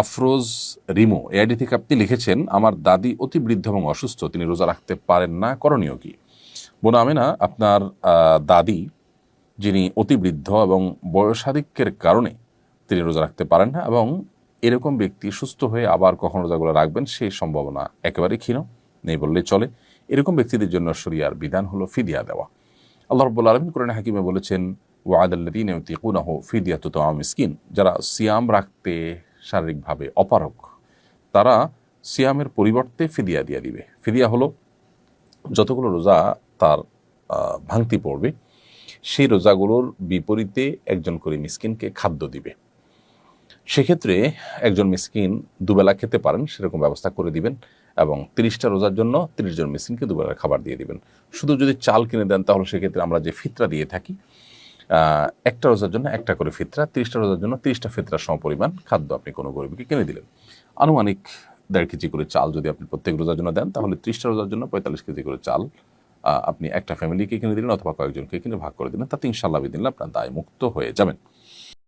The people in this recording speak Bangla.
আফরোজ রিমো এআইডি থেকে আপনি লিখেছেন, আমার দাদি অতি বৃদ্ধ এবং অসুস্থ, তিনি রোজা রাখতে পারেন না, করণীয় কি? বোন আমেনা, আপনার দাদি যিনি অতি বৃদ্ধ এবং বয়সাধিক্যের কারণে তিনি রোজা রাখতে পারেন না, এবং এরকম ব্যক্তি সুস্থ হয়ে আবার কখন রোজাগুলো রাখবেন সেই সম্ভাবনা একেবারেই ক্ষীণ, নেই বললেই চলে। এরকম ব্যক্তিদের জন্য শরিয়ার বিধান হলো ফিদিয়া দেওয়া। আল্লাহ রাব্বুল আলামিন কোরআনে হাকিমে বলেছেন, ওয়া'আলাল্লাযীনা ইউতীকুনাহু ফিদিয়াতু তা'আমু মিসকিন, যারা সিয়াম রাখতে শারীরিকভাবে অপারগ তারা সিয়ামের পরিবর্তে ফিদিয়া দিয়ে দিবে। ফিদিয়া হলো যতগুলো রোজা তার ভাঙতি পড়বে সেই রোজাগুলোর বিপরীতে একজন করে মিসকিনকে খাদ্য দিবে। সেক্ষেত্রে একজন মিসকিন দুবেলা খেতে পারেন সেরকম ব্যবস্থা করে দিবেন, এবং 30টা রোজার জন্য 30 জন মিসকিনকে দুবেলা খাবার দিয়ে দিবেন। শুধু যদি চাল কিনে দেন তাহলে সেক্ষেত্রে আমরা যে ফিতরা দিয়ে থাকি, একটা রোজার জন্য একটা করে ফিতরা, 30টা রোজার জন্য 30টা ফিতরার সমপরিমাণ খাদ্য আপনি কোনো গরিবকে কিনে দিলেন। আনুমানিক 1.5 কেজি করে চাল যদি আপনি প্রত্যেক রোজার জন্য দেন তাহলে 30টা রোজার জন্য 45 কেজি করে চাল আপনি একটা ফ্যামিলিকে কিনে দিলেন অথবা কয়েকজনকে কিনে ভাগ করে দিলেন, তাতে ইনশাআল্লাহ বিদিনলা আপনার দায় মুক্ত হয়ে যাবেন।